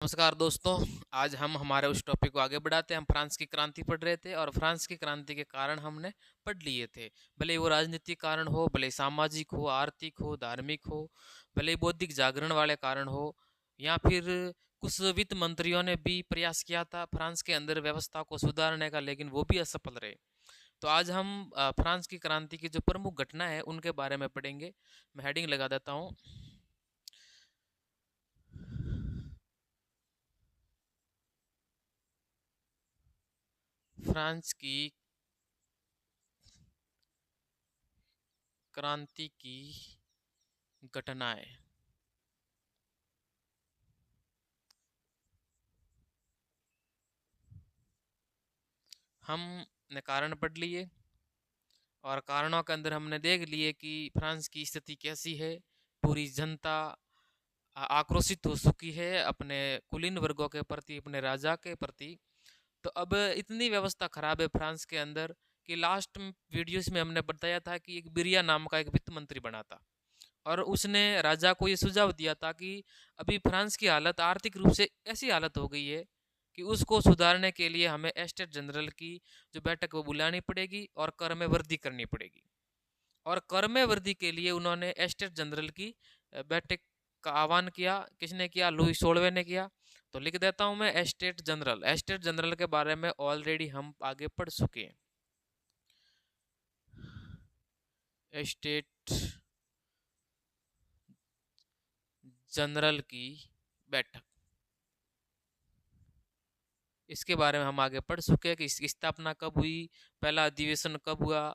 नमस्कार दोस्तों। आज हम हमारे उस टॉपिक को आगे बढ़ाते हैं। हम फ्रांस की क्रांति पढ़ रहे थे और फ्रांस की क्रांति के कारण हमने पढ़ लिए थे। भले ही वो राजनीतिक कारण हो, भले ही सामाजिक हो, आर्थिक हो, धार्मिक हो, भले ही बौद्धिक जागरण वाले कारण हो, या फिर कुछ वित्त मंत्रियों ने भी प्रयास किया था फ्रांस के अंदर व्यवस्था को सुधारने का, लेकिन वो भी असफल रहे। तो आज हम फ्रांस की क्रांति की जो प्रमुख घटना है उनके बारे में पढ़ेंगे। मैं हेडिंग लगा देता हूँ। फ्रांस की क्रांति की घटनाएं। हमने कारण पढ़ लिए और कारणों के अंदर हमने देख लिए कि फ्रांस की स्थिति कैसी है। पूरी जनता आक्रोशित हो चुकी है अपने कुलीन वर्गों के प्रति, अपने राजा के प्रति। तो अब इतनी व्यवस्था खराब है फ्रांस के अंदर कि लास्ट वीडियोस में हमने बताया था कि एक बिरिया नाम का एक वित्त मंत्री बना था और उसने राजा को ये सुझाव दिया था कि अभी फ्रांस की हालत आर्थिक रूप से ऐसी हालत हो गई है कि उसको सुधारने के लिए हमें एस्टेट जनरल की जो बैठक वो बुलानी पड़ेगी और कर में वृद्धि करनी पड़ेगी। और कर में वृद्धि के लिए उन्होंने एस्टेट जनरल की बैठक का आह्वान किया। किसने किया? लुई 16वें ने किया। तो लिख देता हूं मैं एस्टेट जनरल। एस्टेट जनरल के बारे में ऑलरेडी हम आगे पढ़ चुके हैं। एस्टेट जनरल की बैठक, इसके बारे में हम आगे पढ़ चुके हैं कि इसकी स्थापना कब हुई, पहला अधिवेशन कब हुआ।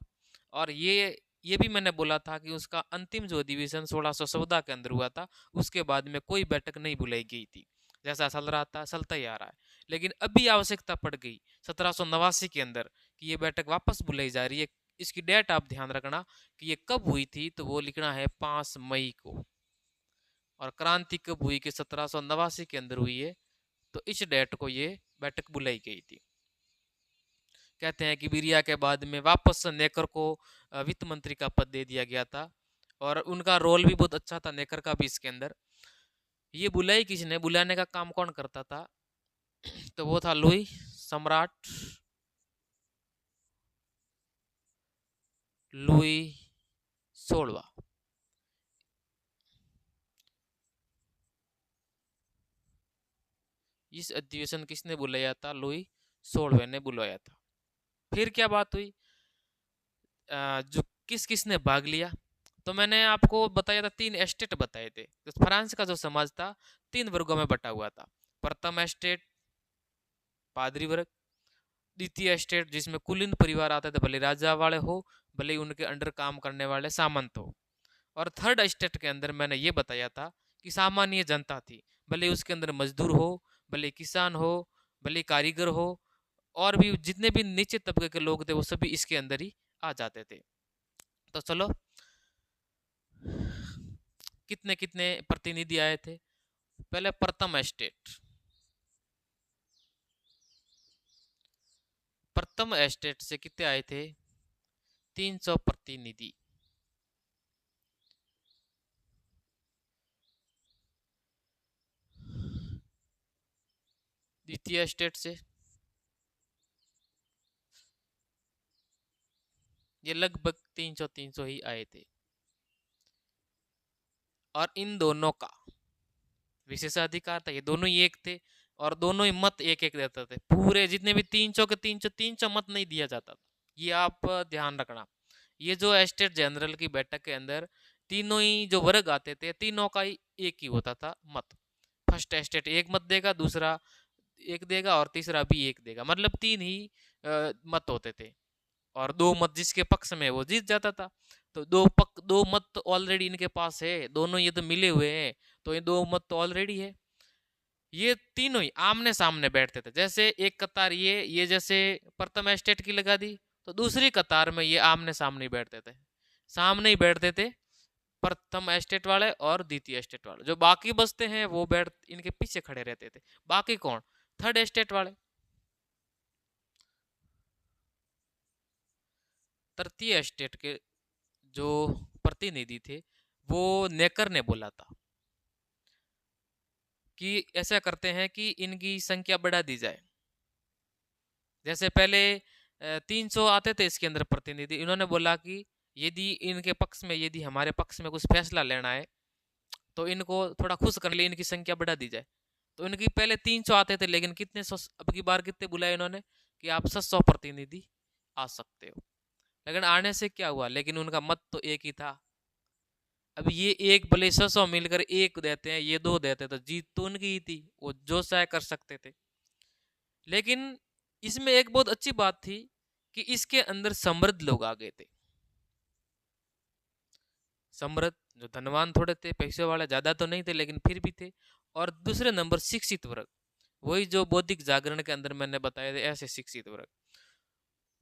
और ये भी मैंने बोला था कि उसका अंतिम जो अधिवेशन 1614 के अंदर हुआ था, उसके बाद में कोई बैठक नहीं बुलाई गई थी। जैसा चल रहा था चलता ही आ रहा है। लेकिन अभी आवश्यकता पड़ गई 1789 के अंदर कि ये बैठक वापस बुलाई जा रही है। इसकी डेट आप ध्यान रखना कि ये कब हुई थी, तो वो लिखना है 5 मई को। और क्रांति कब हुई कि 1789 के अंदर हुई है, तो इस डेट को ये बैठक बुलाई गई थी। कहते हैं कि बिरिया के बाद में वापस नेकर को वित्त मंत्री का पद दे दिया गया था और उनका रोल भी बहुत अच्छा था नेकर का भी इसके अंदर। ये बुलाई किसने? बुलाने का काम कौन करता था? तो वो था लुई सम्राट, लुई 16वां। इस अधिवेशन किसने बुलाया था? लुई 16वें ने बुलाया था। फिर क्या बात हुई? जो किस किसने भाग लिया? तो मैंने आपको बताया था, 3 एस्टेट बताए थे। तो फ्रांस का जो समाज था 3 वर्गों में बटा हुआ था। प्रथम एस्टेट पादरी वर्ग, द्वितीय एस्टेट जिसमें कुलीन परिवार आते थे, भले राजा वाले हो, भले उनके अंडर काम करने वाले सामंत हो। और थर्ड एस्टेट के अंदर मैंने ये बताया था कि सामान्य जनता थी, भले उसके अंदर मजदूर हो, भले किसान हो, भले कारीगर हो, और भी जितने भी नीचे तबके के लोग थे वो सभी इसके अंदर ही आ जाते थे। तो चलो, कितने कितने प्रतिनिधि आए थे? पहले प्रथम एस्टेट। प्रथम एस्टेट से कितने आए थे? 300 प्रतिनिधि। द्वितीय एस्टेट से ये लगभग 300 ही आए थे। और इन दोनों का विशेषाधिकार था, ये दोनों ही एक थे और दोनों ही मत एक एक देते थे। पूरे जितने भी 300 के 300 मत नहीं दिया जाता था। ये आप ध्यान रखना। ये जो एस्टेट जनरल की बैठक के अंदर तीनों ही जो वर्ग आते थे, तीनों का ही एक ही होता था मत। फर्स्ट एस्टेट एक मत देगा, दूसरा एक देगा और तीसरा भी एक देगा, मतलब 3 ही मत होते थे। और 2 मत जिसके पक्ष में वो जीत जाता था। तो 2 मत तो ऑलरेडी इनके पास है, दोनों ये तो मिले हुए हैं, तो ये 2 मत तो ऑलरेडी है। ये तीनों ही आमने सामने बैठते थे। जैसे एक कतार ये जैसे प्रथम एस्टेट की लगा दी, तो दूसरी कतार में ये आमने सामने बैठते थे। सामने ही बैठते थे प्रथम एस्टेट वाले और द्वितीय एस्टेट वाले। जो बाकी बचते हैं वो बैठ इनके पीछे खड़े रहते थे। बाकी कौन? थर्ड एस्टेट वाले। तृतीय एस्टेट के जो प्रतिनिधि थे वो नेकर ने बोला था कि ऐसा करते हैं कि इनकी संख्या बढ़ा दी जाए। जैसे पहले 300 आते थे इसके अंदर प्रतिनिधि, इन्होंने बोला कि यदि इनके पक्ष में, यदि हमारे पक्ष में कुछ फैसला लेना है तो इनको थोड़ा खुश करने के लिए इनकी संख्या बढ़ा दी जाए। तो इनकी पहले 300 आते थे, लेकिन कितने सौ, अब की बार कितने बुलाए इन्होंने कि आप 700 प्रतिनिधि आ सकते हो। लेकिन आने से क्या हुआ, लेकिन उनका मत तो एक ही था। अब ये एक भले 600 मिलकर एक देते हैं, ये दो देते, तो जीत तो उनकी ही थी, वो जो चाहे कर सकते थे। लेकिन इसमें एक बहुत अच्छी बात थी कि इसके अंदर समृद्ध लोग आ गए थे। समृद्ध, जो धनवान थोड़े थे, पैसे वाले ज्यादा तो नहीं थे लेकिन फिर भी थे। और दूसरे नंबर शिक्षित वर्ग, वही जो बौद्धिक जागरण के अंदर मैंने बताया था, ऐसे शिक्षित वर्ग।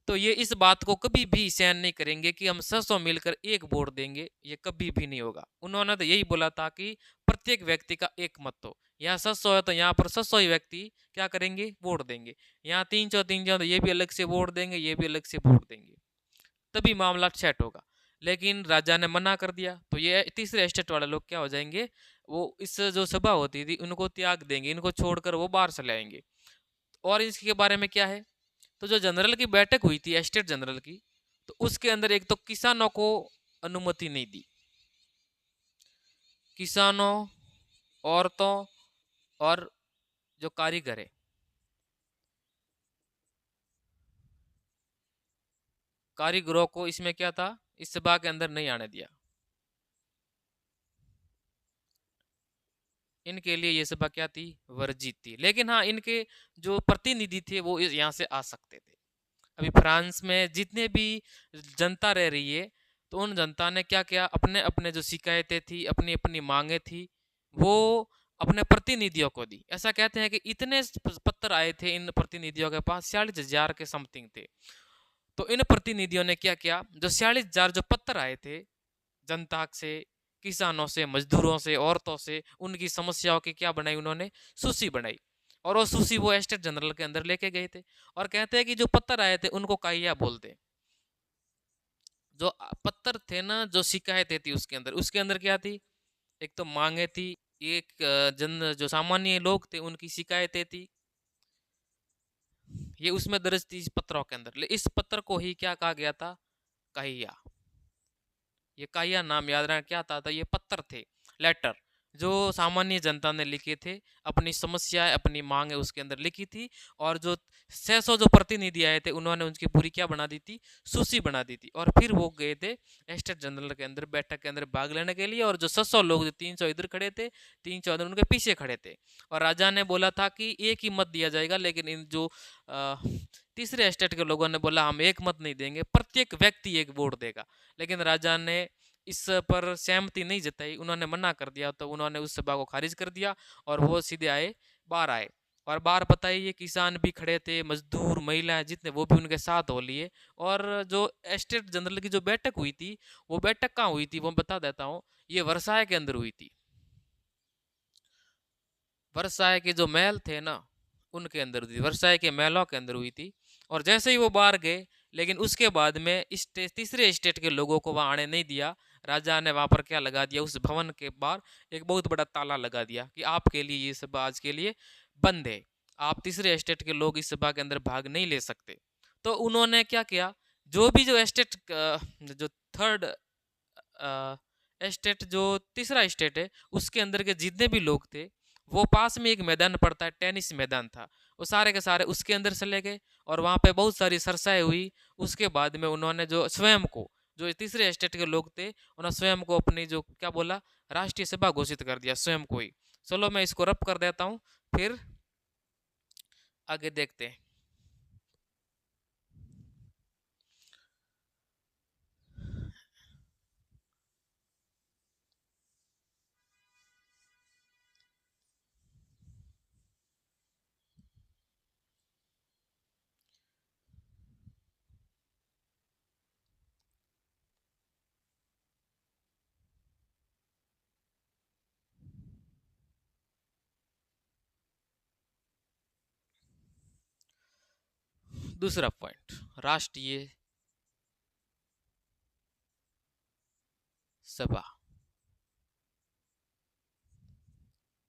तो ये इस बात को कभी भी सहन नहीं करेंगे कि हम 600 मिलकर एक वोट देंगे, ये कभी भी नहीं होगा। उन्होंने तो यही बोला था कि प्रत्येक व्यक्ति का एक मत हो। यहाँ 600 है तो यहाँ पर 600 ही व्यक्ति क्या करेंगे, वोट देंगे। यहाँ 300 तो ये भी अलग से वोट देंगे, ये भी अलग से वोट देंगे, तभी मामला सेट होगा। लेकिन राजा ने मना कर दिया, तो ये तीसरे स्टेट वाले लोग क्या हो जाएंगे, वो इस जो सभा होती थी उनको त्याग देंगे, इनको छोड़कर वो बाहर चले आएंगे। और इसके बारे में क्या है, तो जो जनरल की बैठक हुई थी, स्टेट जनरल की, तो उसके अंदर एक तो किसानों को अनुमति नहीं दी। किसानों, औरतों और जो कारीगर है, कारीगरों को इसमें क्या था, इस सभा के अंदर नहीं आने दिया। इनके लिए ये सभा क्या थी, वर्जित थी। लेकिन हाँ, इनके जो प्रतिनिधि थे वो यहाँ से आ सकते थे। अभी फ्रांस में जितने भी जनता रह रही है, तो उन जनता ने क्या किया, अपने अपने जो शिकायतें थी, अपनी अपनी मांगे थी, वो अपने प्रतिनिधियों को दी। ऐसा कहते हैं कि इतने पत्र आए थे इन प्रतिनिधियों के पास, 46,000 के समथिंग थे। तो इन प्रतिनिधियों ने क्या किया, जो 46,000 जो पत्र आए थे जनता से, किसानों से, मजदूरों से, औरतों से, उनकी समस्याओं की क्या बनाई, उन्होंने सूची बनाई। और वो सूची वो स्टेट जनरल के अंदर लेके गए थे। और कहते हैं कि जो पत्थर आए थे उनको काइया बोलते। जो पत्थर थे ना, जो शिकायतें थी उसके अंदर क्या थी, एक तो मांगे थी, एक जन जो सामान्य लोग थे उनकी शिकायतें थी, ये उसमें दर्ज थी इस पत्रों के अंदर। इस पत्र को ही क्या कहा गया था, काहिया। ये काहिया नाम याद रखना क्या था, ये पत्थर थे, लेटर, जो सामान्य जनता ने लिखे थे, अपनी समस्याएं, अपनी मांगे उसके अंदर लिखी थी। और जो 600 जो प्रतिनिधि आए थे उन्होंने उनकी पूरी क्या बना दी थी, सूची बना दी थी। और फिर वो गए थे स्टेट जनरल के अंदर, बैठक के अंदर भाग लेने के लिए। और जो 600 लोग, जो 300 इधर खड़े थे, 300 इधर, उनके पीछे खड़े थे। और राजा ने बोला था कि एक ही मत दिया जाएगा, लेकिन इन जो तीसरे स्टेट के लोगों ने बोला हम एक मत नहीं देंगे, प्रत्येक व्यक्ति एक वोट देगा। लेकिन राजा ने इस पर सहमति नहीं जताई, उन्होंने मना कर दिया। तो उन्होंने उस सभा को खारिज कर दिया और वो सीधे आए, बाहर आए। और बाहर बताइए, किसान भी खड़े थे, मजदूर, महिलाएं जितने, वो भी उनके साथ हो लिए। और जो स्टेट जनरल की जो बैठक हुई थी, वो बैठक कहाँ हुई थी वो बता देता हूँ, ये वर्साय के अंदर हुई थी। वर्साय के जो महल थे ना, उनके अंदर हुई थी, वर्साय के महलों के अंदर हुई थी। और जैसे ही वो बाहर गए, लेकिन उसके बाद में तीसरे स्टेट के लोगों को वहां आने नहीं दिया। राजा ने वहां पर क्या लगा दिया, उस भवन के बाहर एक बहुत बड़ा ताला लगा दिया कि आपके लिए ये सभा आज के लिए बंद है, आप तीसरे स्टेट के लोग इस सभा के अंदर भाग नहीं ले सकते। तो उन्होंने क्या किया, जो भी जो स्टेट, जो थर्ड स्टेट, जो तीसरा स्टेट है, उसके अंदर के जितने भी लोग थे, वो पास में एक मैदान पड़ता है, टेनिस मैदान था, वो सारे के सारे उसके अंदर चले गए। और वहाँ पे बहुत सारी सरसाई हुई। उसके बाद में उन्होंने जो स्वयं को, जो तीसरे स्टेट के लोग थे, उन्होंने स्वयं को अपनी जो क्या बोला, राष्ट्रीय सभा घोषित कर दिया स्वयं को ही। चलो मैं इसको रब कर देता हूँ, फिर आगे देखते हैं। दूसरा पॉइंट, राष्ट्रीय सभा।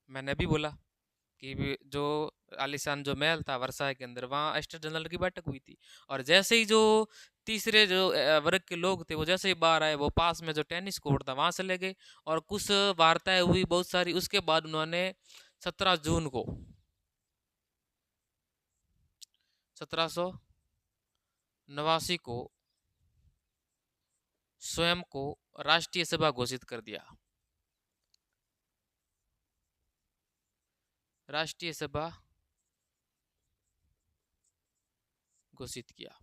मैंने भी बोला कि जो आलीशान जो महल था वर्साई के अंदर, वहाँ स्टेट जनरल की बैठक हुई थी। और जैसे ही जो तीसरे जो वर्ग के लोग थे वो जैसे ही बाहर आए, वो पास में जो टेनिस कोर्ट था वहां चले गए और कुछ वार्ताएं हुई बहुत सारी। उसके बाद उन्होंने 17 जून को 1789 को स्वयं को राष्ट्रीय सभा घोषित कर दिया। राष्ट्रीय सभा घोषित किया।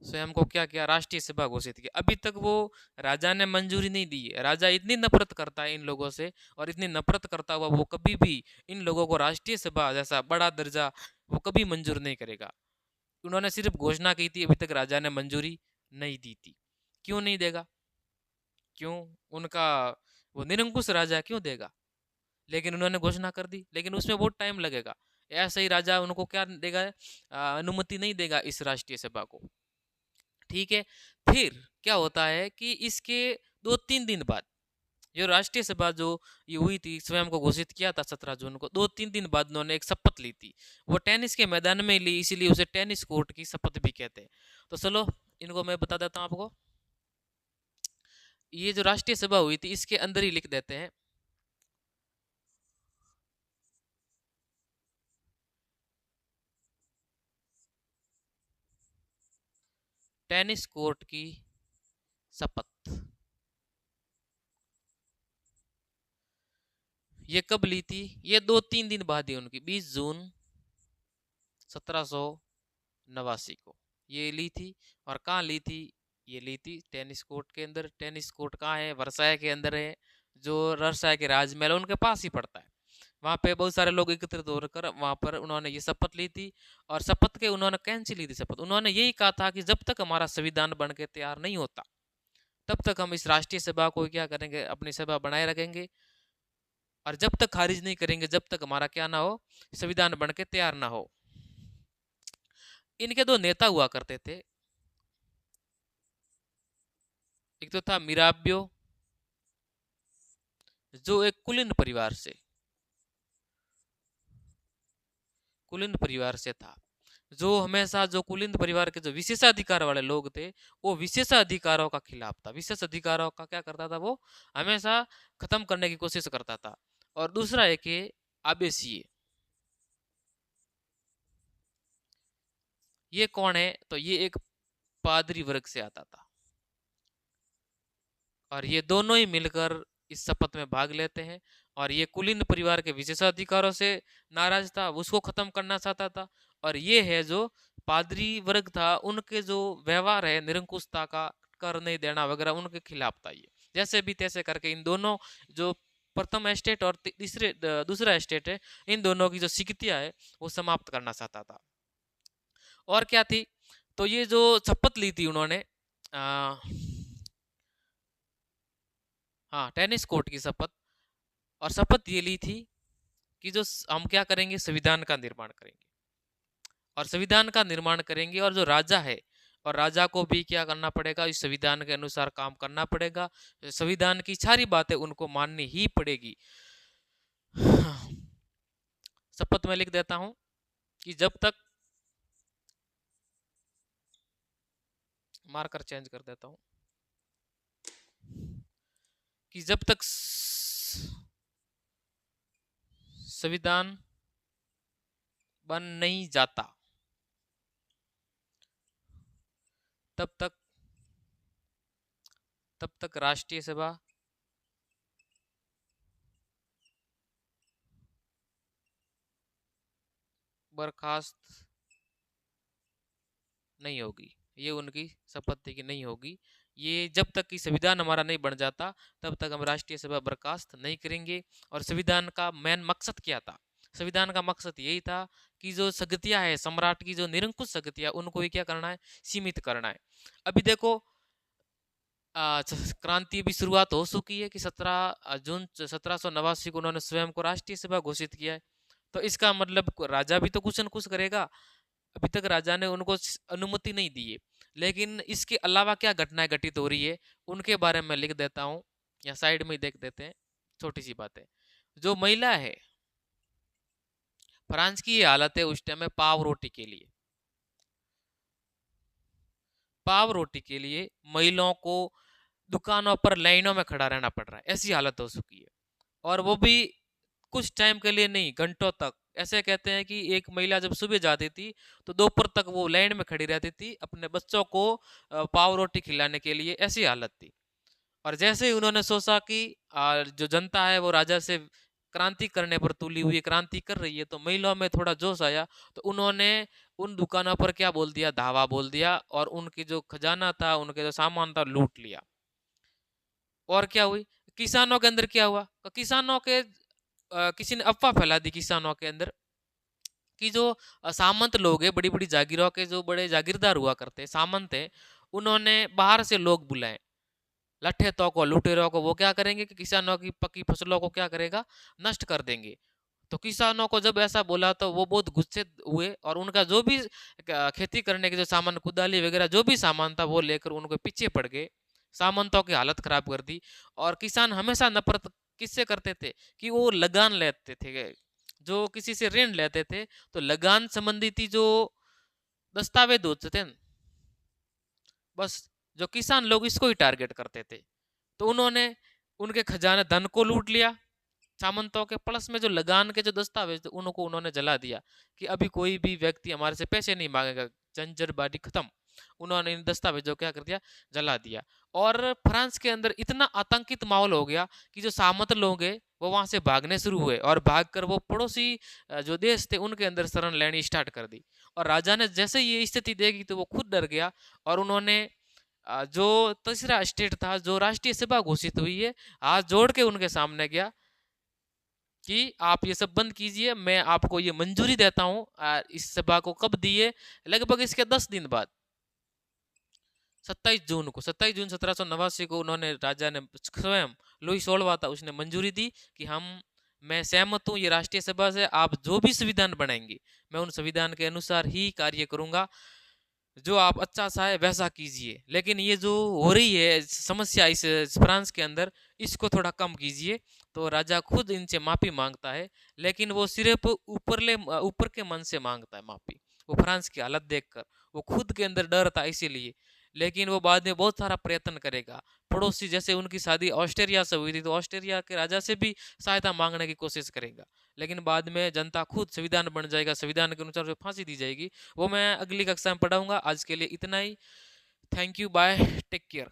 स्वयं को क्या किया? राष्ट्रीय सभा घोषित किया। अभी तक वो राजा ने मंजूरी नहीं दी है। राजा इतनी नफरत करता है इन लोगों से, और इतनी नफरत करता हुआ वो कभी भी इन लोगों को राष्ट्रीय सभा जैसा बड़ा दर्जा वो कभी मंजूर नहीं करेगा। उन्होंने सिर्फ घोषणा की थी, अभी तक राजा ने मंजूरी नहीं दी थी। क्यों नहीं देगा? क्यों? उनका वो निरंकुश राजा है, क्यों देगा? लेकिन उन्होंने घोषणा कर दी, लेकिन उसमें बहुत टाइम लगेगा। ऐसा ही राजा उनको क्या देगा? अनुमति नहीं देगा इस राष्ट्रीय सभा को। ठीक है। फिर क्या होता है कि इसके 2-3 दिन बाद, जो राष्ट्रीय सभा जो ये हुई थी, स्वयं को घोषित किया था 17 जून को, 2-3 दिन बाद उन्होंने एक शपथ ली थी। वो टेनिस के मैदान में ली, इसीलिए उसे टेनिस कोर्ट की शपथ भी कहते हैं। तो चलो इनको मैं बता देता हूँ आपको। ये जो राष्ट्रीय सभा हुई थी इसके अंदर ही लिख देते हैं, टेनिस कोर्ट की शपथ। ये कब ली थी? ये 2-3 दिन बाद ही उनकी 20 जून 1789 को ये ली थी। और कहाँ ली थी? ये ली थी टेनिस कोर्ट के अंदर। टेनिस कोर्ट कहाँ है? वर्साई के अंदर है। जो वर्साई के राजमहल उनके पास ही पड़ता है। वहाँ पे बहुत सारे लोग एकत्रित होकर वहाँ पर उन्होंने ये शपथ ली थी। और शपथ के उन्होंने कैंसिल ली थी शपथ। उन्होंने यही कहा था कि जब तक हमारा संविधान बन के तैयार नहीं होता तब तक हम इस राष्ट्रीय सभा को क्या करेंगे? अपनी सभा बनाए रखेंगे। और जब तक खारिज नहीं करेंगे जब तक हमारा क्या ना हो? संविधान बन के तैयार ना हो। इनके दो नेता हुआ करते थे। एक तो था मिराबियो, जो एक कुलीन परिवार से था। जो हमेशा जो कुलीन परिवार के जो विशेषाधिकार वाले लोग थे वो विशेषाधिकारों का खिलाफ था। विशेष अधिकारों का क्या करता था? वो हमेशा खत्म करने की कोशिश करता था। और दूसरा एक है आबेसिए। ये कौन है? तो ये एक पादरी वर्ग से आता था। और ये दोनों ही मिलकर इस शपथ में भाग लेते हैं। और ये कुलीन परिवार के विशेषाधिकारों से नाराज था, उसको खत्म करना चाहता था। और ये है जो पादरी वर्ग था, उनके जो व्यवहार है निरंकुशता का, कर नहीं देना वगैरह, उनके खिलाफ था ये। जैसे भी तैसे करके इन दोनों, जो प्रथम एस्टेट और तीसरे दूसरा एस्टेट है, इन दोनों की जो सिकतियां है वो समाप्त करना चाहता था। और क्या थी? तो ये जो शपथ ली थी उन्होंने, हाँ, टेनिस कोर्ट की शपथ। और शपथ ये ली थी कि जो हम क्या करेंगे? संविधान का निर्माण करेंगे। और संविधान का निर्माण करेंगे और जो राजा है, और राजा को भी क्या करना पड़ेगा? इस संविधान के अनुसार काम करना पड़ेगा। संविधान की सारी बातें उनको माननी ही पड़ेगी। शपथ में लिख देता हूं कि जब तक, मार्कर चेंज कर देता हूं, कि जब तक संविधान बन नहीं जाता तब तक राष्ट्रीय सभा बर्खास्त नहीं होगी। ये उनकी शपथ थी कि नहीं होगी। ये जब तक कि संविधान हमारा नहीं बन जाता तब तक हम राष्ट्रीय सभा बर्खास्त नहीं करेंगे। और संविधान का मेन मकसद क्या था? संविधान का मकसद यही था कि जो शक्तियां है सम्राट की, जो निरंकुश शक्तियां, उनको ही क्या करना है? सीमित करना है। अभी देखो, क्रांति भी शुरुआत हो चुकी है कि 17 जून 1789 को उन्होंने स्वयं को राष्ट्रीय सभा घोषित किया है। तो इसका मतलब राजा भी तो कुछ न कुछ करेगा। अभी तक राजा ने उनको अनुमति नहीं दी है। लेकिन इसके अलावा क्या घटनाएं घटित हो रही है उनके बारे में लिख देता हूँ, या साइड में ही देख देते हैं। छोटी सी बात है, जो महिला है फ्रांस की ये हालत है उस टाइम में पाव रोटी के लिए। पाव रोटी के लिए महिलाओं को दुकानों पर लाइनों में खड़ा रहना पड़ रहा है, ऐसी हालत हो चुकी है। और वो भी कुछ टाइम के लिए नहीं, घंटों तक। ऐसे कहते हैं कि एक महिला जब सुबह जाती थी तो दोपहर तक वो लाइन में खड़ी रहती थी अपने बच्चों को पाव रोटी खिलाने के लिए, ऐसी हालत थी। और जैसे ही उन्होंने सोचा कि जो जनता है वो राजा से क्रांति करने पर तुली हुई, क्रांति कर रही है, तो महिलाओं में थोड़ा जोश आया, तो उन्होंने उन दुकानों पर क्या बोल दिया, धावा बोल दिया, और उनकी जो खजाना था, उनके जो सामान था, लूट लिया। और क्या हुई, किसानों के अंदर क्या हुआ, तो किसानों के किसी ने अफवाह फैला दी किसानों के अंदर कि जो सामंत लोग हैं, बड़ी बड़ी जागीरों के जो बड़े जागीरदार हुआ करते सामंत हैं, उन्होंने बाहर से लोग बुलाए, लट्ठे तो को, लुटेरों को। वो क्या करेंगे कि किसानों की पकी फसलों को क्या करेगा, नष्ट कर देंगे। तो किसानों को जब ऐसा बोला तो वो बहुत गुस्से हुए, और उनका जो भी खेती करने के जो सामान, कुदाली वगैरह जो भी सामान था, वो लेकर उनको पीछे पड़ गए। सामंतों की हालत खराब कर दी। और किसान हमेशा नफरत किससे करते थे, कि वो लगान लेते थे, जो किसी से ऋण लेते थे, तो लगान संबंधी थी जो दस्तावेज होते थे न, बस जो किसान लोग इसको ही टारगेट करते थे। तो उन्होंने उनके खजाने धन को लूट लिया सामंतों के, प्लस में जो लगान के जो दस्तावेज थे उनको उन्होंने जला दिया, कि अभी कोई भी व्यक्ति हमारे से पैसे नहीं मांगेगा, झंझटबाजी खत्म। उन्होंने इन दस्तावेजों क्या कर दिया, जला दिया। और फ्रांस के अंदर इतना आतंकित माहौल हो गया कि जो सामंत लोग हैं वो वहां से भागने शुरू हुए, और भागकर वो पड़ोसी जो देश थे उनके अंदर शरण लेनी स्टार्ट कर दी। और राजा ने जैसे ये स्थिति देखी तो वो खुद डर गया, और उन्होंने जो तीसरा स्टेट था, जो राष्ट्रीय सभा घोषित हुई है, हाथ जोड़ के उनके सामने गया कि आप ये सब बंद कीजिए, मैं आपको ये मंजूरी देता हूँ। इस सभा को कब दिए, लगभग इसके 10 दिन बाद, 27 जून को, 27 जून 1789 को उन्होंने, राजा ने स्वयं, लुई 16वां था, उसने मंजूरी दी कि मैं सहमत हूँ ये राष्ट्रीय सभा से, आप जो भी संविधान बनाएंगे मैं उन संविधान के अनुसार ही कार्य करूंगा, जो आप अच्छा सा है वैसा कीजिए, लेकिन ये जो हो रही है समस्या इस फ्रांस के अंदर, इसको थोड़ा कम कीजिए। तो राजा खुद इनसे माफी मांगता है, लेकिन वो सिर्फ ऊपर के मन से मांगता है माफी। वो फ्रांस की हालत देखकर, वो खुद के अंदर डर था इसीलिए, लेकिन वो बाद में बहुत सारा प्रयत्न करेगा। पड़ोसी, जैसे उनकी शादी ऑस्ट्रेलिया से हुई थी, तो ऑस्ट्रेलिया के राजा से भी सहायता मांगने की कोशिश करेगा, लेकिन बाद में जनता खुद संविधान बन जाएगा, संविधान के अनुसार फांसी दी जाएगी। वो मैं अगली कक्षा में पढ़ाऊंगा। आज के लिए इतना ही। Thank you, bye, take care.